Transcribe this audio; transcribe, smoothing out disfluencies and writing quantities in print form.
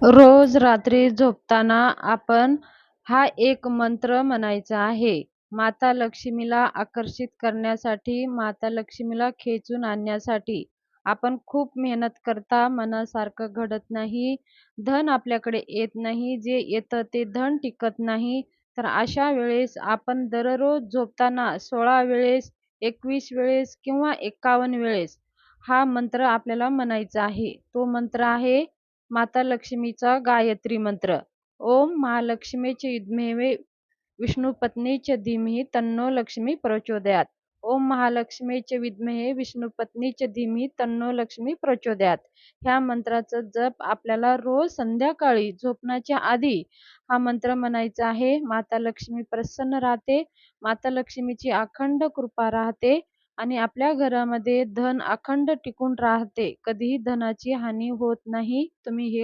रोज रात्री झोपताना आपण हा एक मंत्र म्हणायचा आहे. माता लक्ष्मीला आकर्षित करण्यासाठी, माता लक्ष्मीला खेचून आणण्यासाठी आपण खूप मेहनत करता, मनासारखं घडत नाही, धन आपल्याकडे येत नाही, जे येतं ते धन टिकत नाही. तर अशा वेळेस आपण दररोज झोपताना 16 वेळेस, 21 वेळेस किंवा 51 वेळेस हा मंत्र आपल्याला म्हणायचा आहे. तो मंत्र आहे माता लक्ष्मीचा गायत्री मंत्र. ओम महालक्ष्मीचे विद्महे विष्णुपत्नीचे धीमहि तन्नो लक्ष्मी प्रचोदयात. ओम महालक्ष्मीचे विद्महे विष्णुपत्नीचे धीमहि तन्नो लक्ष्मी प्रचोदयात. ह्या मंत्राचा जप आपल्याला रोज संध्याकाळी झोपण्याच्या आधी हा मंत्र म्हणायचा आहे. माता लक्ष्मी प्रसन्न राहते. माता लक्ष्मीची अखंड कृपा राहते आणि आपल्या घरामध्ये धन अखंड टिकून राहते. कधीही धनाची हानी होत नाही. तुम्ही हे